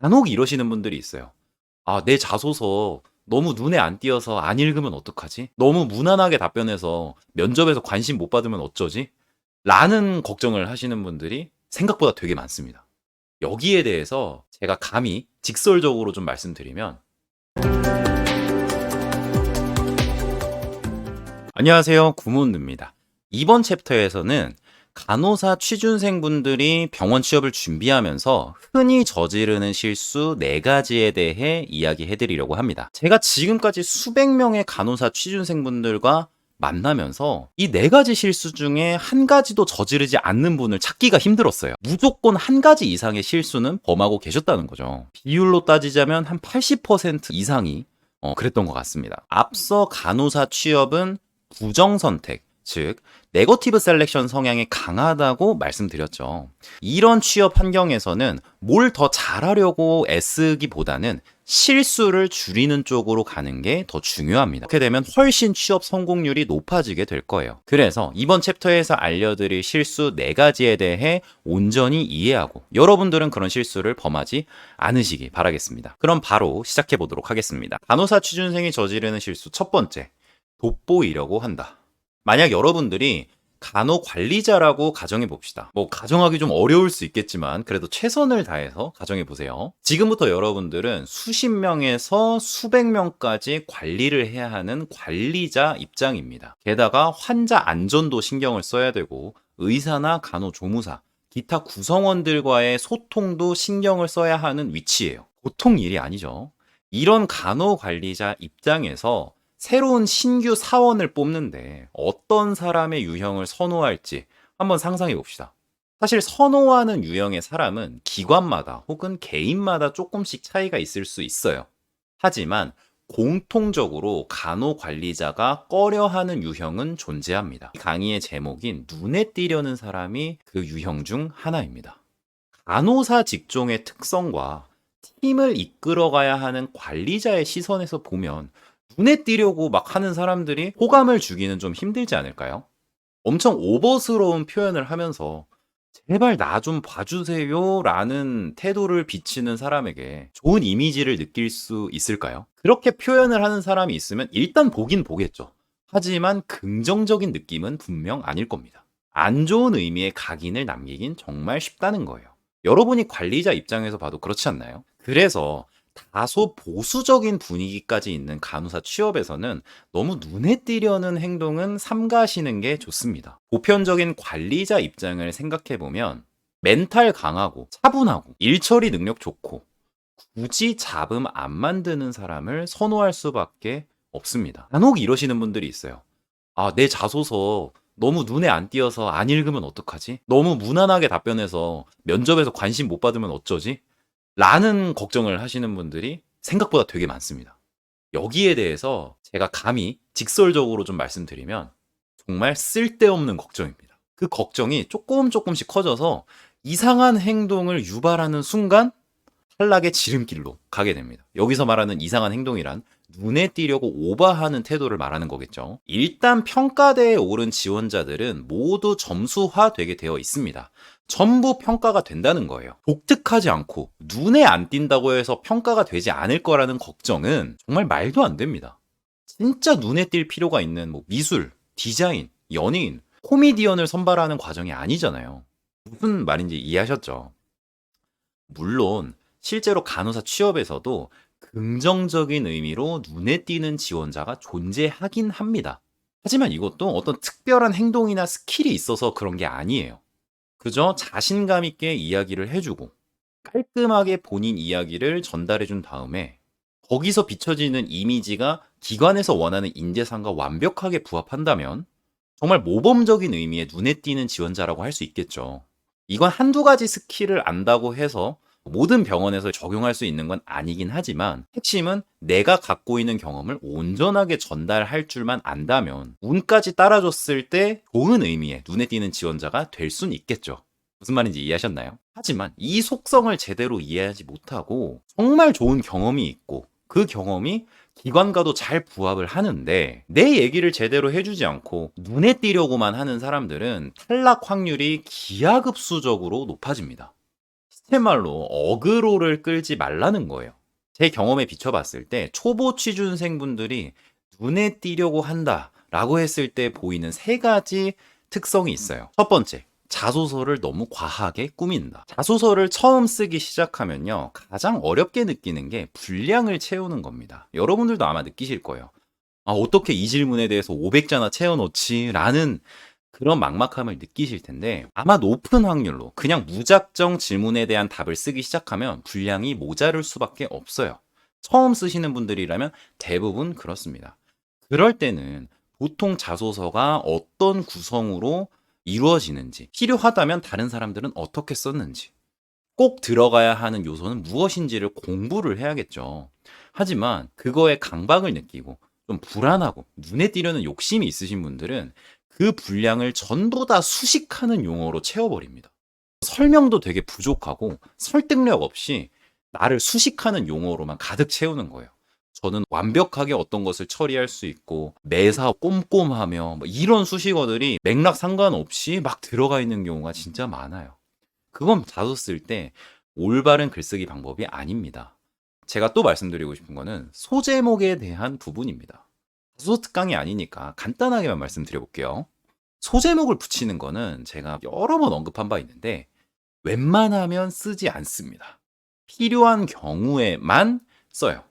간혹 이러시는 분들이 있어요. 아, 내 자소서 너무 눈에 안 띄어서 안 읽으면 어떡하지? 너무 무난하게 답변해서 면접에서 관심 못 받으면 어쩌지? 라는 걱정을 하시는 분들이 생각보다 되게 많습니다. 여기에 대해서 제가 감히 직설적으로 좀 말씀드리면, 안녕하세요, 구몬드입니다. 이번 챕터에서는 간호사 취준생분들이 병원 취업을 준비하면서 흔히 저지르는 실수 4가지에 대해 이야기해드리려고 합니다. 제가 지금까지 수백 명의 간호사 취준생분들과 만나면서 이 4가지 실수 중에 한 가지도 저지르지 않는 분을 찾기가 힘들었어요. 무조건 한 가지 이상의 실수는 범하고 계셨다는 거죠. 비율로 따지자면 한 80% 이상이 그랬던 것 같습니다. 앞서 간호사 취업은 부정선택, 즉 네거티브 셀렉션 성향이 강하다고 말씀드렸죠. 이런 취업 환경에서는 뭘 더 잘하려고 애쓰기보다는 실수를 줄이는 쪽으로 가는 게 더 중요합니다. 그렇게 되면 훨씬 취업 성공률이 높아지게 될 거예요. 그래서 이번 챕터에서 알려드릴 실수 4가지에 대해 온전히 이해하고 여러분들은 그런 실수를 범하지 않으시기 바라겠습니다. 그럼 바로 시작해 보도록 하겠습니다. 간호사 취준생이 저지르는 실수 첫 번째, 돋보이려고 한다. 만약 여러분들이 간호관리자라고 가정해 봅시다. 가정하기 좀 어려울 수 있겠지만 그래도 최선을 다해서 가정해 보세요. 지금부터 여러분들은 수십 명에서 수백 명까지 관리를 해야 하는 관리자 입장입니다. 게다가 환자 안전도 신경을 써야 되고 의사나 간호조무사, 기타 구성원들과의 소통도 신경을 써야 하는 위치예요. 보통 일이 아니죠. 이런 간호관리자 입장에서 새로운 신규 사원을 뽑는데 어떤 사람의 유형을 선호할지 한번 상상해 봅시다. 사실 선호하는 유형의 사람은 기관마다 혹은 개인마다 조금씩 차이가 있을 수 있어요. 하지만 공통적으로 간호관리자가 꺼려하는 유형은 존재합니다. 이 강의의 제목인 눈에 띄려는 사람이 그 유형 중 하나입니다. 간호사 직종의 특성과 팀을 이끌어가야 하는 관리자의 시선에서 보면 눈에 띄려고 막 하는 사람들이 호감을 주기는 좀 힘들지 않을까요? 엄청 오버스러운 표현을 하면서 제발 나 좀 봐주세요 라는 태도를 비치는 사람에게 좋은 이미지를 느낄 수 있을까요? 그렇게 표현을 하는 사람이 있으면 일단 보긴 보겠죠. 하지만 긍정적인 느낌은 분명 아닐 겁니다. 안 좋은 의미의 각인을 남기긴 정말 쉽다는 거예요. 여러분이 관리자 입장에서 봐도 그렇지 않나요? 그래서 다소 보수적인 분위기까지 있는 간호사 취업에서는 너무 눈에 띄려는 행동은 삼가시는 게 좋습니다. 보편적인 관리자 입장을 생각해보면 멘탈 강하고 차분하고 일처리 능력 좋고 굳이 잡음 안 만드는 사람을 선호할 수밖에 없습니다. 간혹 이러시는 분들이 있어요. 아, 내 자소서 너무 눈에 안 띄어서 안 읽으면 어떡하지? 너무 무난하게 답변해서 면접에서 관심 못 받으면 어쩌지? 라는 걱정을 하시는 분들이 생각보다 되게 많습니다. 여기에 대해서 제가 감히 직설적으로 좀 말씀드리면 정말 쓸데없는 걱정입니다. 그 걱정이 조금씩 커져서 이상한 행동을 유발하는 순간 탈락의 지름길로 가게 됩니다. 여기서 말하는 이상한 행동이란 눈에 띄려고 오버하는 태도를 말하는 거겠죠. 일단 평가대에 오른 지원자들은 모두 점수화되게 되어 있습니다. 전부 평가가 된다는 거예요. 독특하지 않고 눈에 안 띈다고 해서 평가가 되지 않을 거라는 걱정은 정말 말도 안 됩니다. 진짜 눈에 띌 필요가 있는 미술, 디자인, 연예인, 코미디언을 선발하는 과정이 아니잖아요. 무슨 말인지 이해하셨죠? 물론 실제로 간호사 취업에서도 긍정적인 의미로 눈에 띄는 지원자가 존재하긴 합니다. 하지만 이것도 어떤 특별한 행동이나 스킬이 있어서 그런 게 아니에요. 그저 자신감 있게 이야기를 해주고 깔끔하게 본인 이야기를 전달해준 다음에 거기서 비춰지는 이미지가 기관에서 원하는 인재상과 완벽하게 부합한다면 정말 모범적인 의미의 눈에 띄는 지원자라고 할 수 있겠죠. 이건 한두 가지 스킬을 안다고 해서 모든 병원에서 적용할 수 있는 건 아니긴 하지만 핵심은 내가 갖고 있는 경험을 온전하게 전달할 줄만 안다면 운까지 따라줬을 때 좋은 의미의 눈에 띄는 지원자가 될 수는 있겠죠. 무슨 말인지 이해하셨나요? 하지만 이 속성을 제대로 이해하지 못하고 정말 좋은 경험이 있고 그 경험이 기관과도 잘 부합을 하는데 내 얘기를 제대로 해주지 않고 눈에 띄려고만 하는 사람들은 탈락 확률이 기하급수적으로 높아집니다. 실말로 어그로를 끌지 말라는 거예요. 제 경험에 비춰봤을 때 초보 취준생분들이 눈에 띄려고 한다라고 했을 때 보이는 세 가지 특성이 있어요. 첫 번째, 자소서를 너무 과하게 꾸민다. 자소서를 처음 쓰기 시작하면요, 가장 어렵게 느끼는 게 분량을 채우는 겁니다. 여러분들도 아마 느끼실 거예요. 아, 어떻게 이 질문에 대해서 500자나 채워넣지? 라는 그런 막막함을 느끼실 텐데, 아마 높은 확률로 그냥 무작정 질문에 대한 답을 쓰기 시작하면 분량이 모자랄 수밖에 없어요. 처음 쓰시는 분들이라면 대부분 그렇습니다. 그럴 때는 보통 자소서가 어떤 구성으로 이루어지는지, 필요하다면 다른 사람들은 어떻게 썼는지, 꼭 들어가야 하는 요소는 무엇인지를 공부를 해야겠죠. 하지만 그거에 강박을 느끼고 좀 불안하고 눈에 띄려는 욕심이 있으신 분들은 그 분량을 전부 다 수식하는 용어로 채워버립니다. 설명도 되게 부족하고 설득력 없이 나를 수식하는 용어로만 가득 채우는 거예요. 저는 완벽하게 어떤 것을 처리할 수 있고 매사 꼼꼼하며 뭐 이런 수식어들이 맥락 상관없이 막 들어가 있는 경우가 진짜 많아요. 그건 자소 쓸 때 올바른 글쓰기 방법이 아닙니다. 제가 또 말씀드리고 싶은 거는 소제목에 대한 부분입니다. 자소 특강이 아니니까 간단하게만 말씀드려 볼게요. 소제목을 붙이는 거는 제가 여러 번 언급한 바 있는데 웬만하면 쓰지 않습니다. 필요한 경우에만 써요.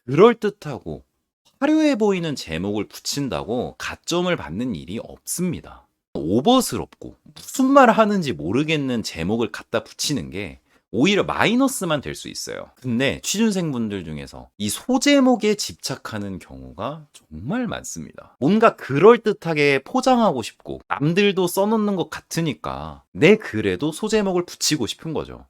그럴듯하고 화려해 보이는 제목을 붙인다고 가점을 받는 일이 없습니다. 오버스럽고 무슨 말을 하는지 모르겠는 제목을 갖다 붙이는 게 오히려 마이너스만 될 수 있어요. 근데 취준생분들 중에서 이 소제목에 집착하는 경우가 정말 많습니다. 뭔가 그럴듯하게 포장하고 싶고 남들도 써놓는 것 같으니까 내 글에도 소제목을 붙이고 싶은 거죠.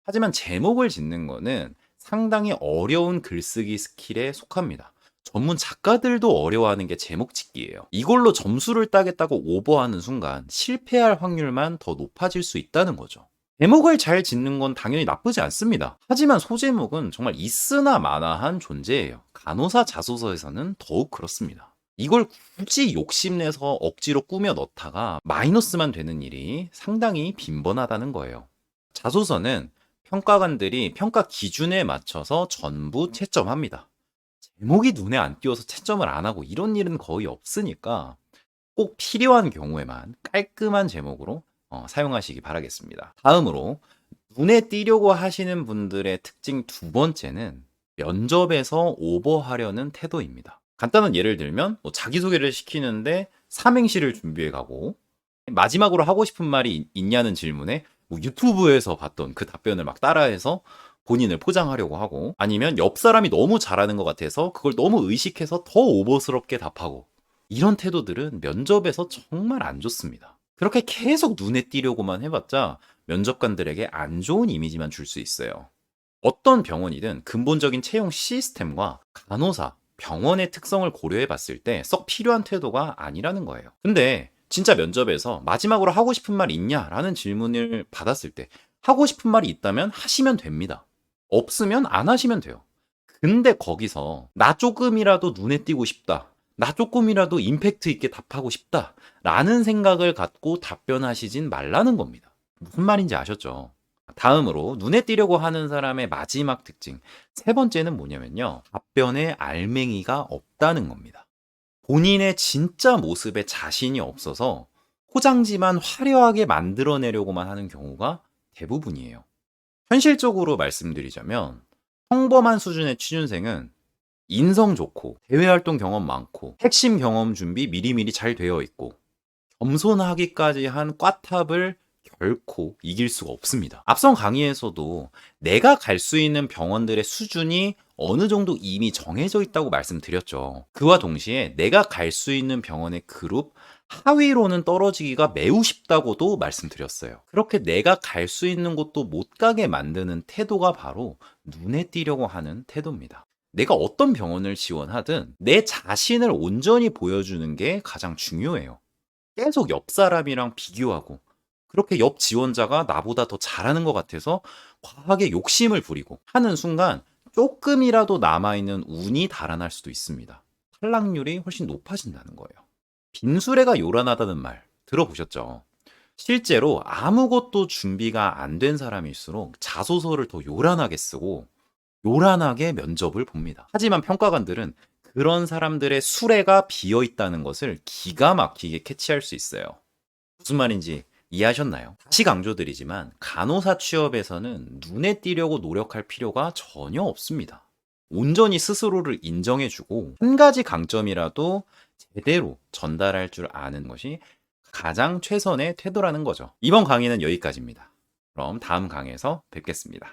하지만 제목을 짓는 거는 상당히 어려운 글쓰기 스킬에 속합니다. 전문 작가들도 어려워하는 게 제목 짓기예요. 이걸로 점수를 따겠다고 오버하는 순간 실패할 확률만 더 높아질 수 있다는 거죠. 제목을 잘 짓는 건 당연히 나쁘지 않습니다. 하지만 소제목은 정말 있으나 마나한 존재예요. 간호사 자소서에서는 더욱 그렇습니다. 이걸 굳이 욕심내서 억지로 꾸며 넣다가 마이너스만 되는 일이 상당히 빈번하다는 거예요. 자소서는 평가관들이 평가 기준에 맞춰서 전부 채점합니다. 제목이 눈에 안 띄어서 채점을 안 하고 이런 일은 거의 없으니까 꼭 필요한 경우에만 깔끔한 제목으로 사용하시기 바라겠습니다. 다음으로 눈에 띄려고 하시는 분들의 특징 두 번째는 면접에서 오버하려는 태도입니다. 간단한 예를 들면 자기소개를 시키는데 삼행시를 준비해 가고 마지막으로 하고 싶은 말이 있냐는 질문에 유튜브에서 봤던 그 답변을 막 따라해서 본인을 포장하려고 하고, 아니면 옆 사람이 너무 잘하는 것 같아서 그걸 너무 의식해서 더 오버스럽게 답하고, 이런 태도들은 면접에서 정말 안 좋습니다. 그렇게 계속 눈에 띄려고만 해봤자 면접관들에게 안 좋은 이미지만 줄 수 있어요. 어떤 병원이든 근본적인 채용 시스템과 간호사, 병원의 특성을 고려해 봤을 때 썩 필요한 태도가 아니라는 거예요. 근데 진짜 면접에서 마지막으로 하고 싶은 말 있냐라는 질문을 받았을 때 하고 싶은 말이 있다면 하시면 됩니다. 없으면 안 하시면 돼요. 근데 거기서 나 조금이라도 눈에 띄고 싶다, 나 조금이라도 임팩트 있게 답하고 싶다 라는 생각을 갖고 답변하시진 말라는 겁니다. 무슨 말인지 아셨죠? 다음으로 눈에 띄려고 하는 사람의 마지막 특징 세 번째는 뭐냐면요, 답변에 알맹이가 없다는 겁니다. 본인의 진짜 모습에 자신이 없어서 포장지만 화려하게 만들어내려고만 하는 경우가 대부분이에요. 현실적으로 말씀드리자면 평범한 수준의 취준생은 인성 좋고 대외활동 경험 많고 핵심 경험 준비 미리미리 잘 되어 있고 겸손하기까지 한 꽈탑을 결코 이길 수가 없습니다. 앞선 강의에서도 내가 갈 수 있는 병원들의 수준이 어느 정도 이미 정해져 있다고 말씀드렸죠. 그와 동시에 내가 갈 수 있는 병원의 그룹 하위로는 떨어지기가 매우 쉽다고도 말씀드렸어요. 그렇게 내가 갈 수 있는 곳도 못 가게 만드는 태도가 바로 눈에 띄려고 하는 태도입니다. 내가 어떤 병원을 지원하든 내 자신을 온전히 보여주는 게 가장 중요해요. 계속 옆 사람이랑 비교하고 그렇게 옆 지원자가 나보다 더 잘하는 것 같아서 과하게 욕심을 부리고 하는 순간 조금이라도 남아있는 운이 달아날 수도 있습니다. 탈락률이 훨씬 높아진다는 거예요. 빈수레가 요란하다는 말 들어보셨죠? 실제로 아무것도 준비가 안 된 사람일수록 자소서를 더 요란하게 쓰고 요란하게 면접을 봅니다. 하지만 평가관들은 그런 사람들의 수레가 비어 있다는 것을 기가 막히게 캐치할 수 있어요. 무슨 말인지 이해하셨나요? 다시 강조드리지만 간호사 취업에서는 눈에 띄려고 노력할 필요가 전혀 없습니다. 온전히 스스로를 인정해주고 한 가지 강점이라도 제대로 전달할 줄 아는 것이 가장 최선의 태도라는 거죠. 이번 강의는 여기까지입니다. 그럼 다음 강의에서 뵙겠습니다.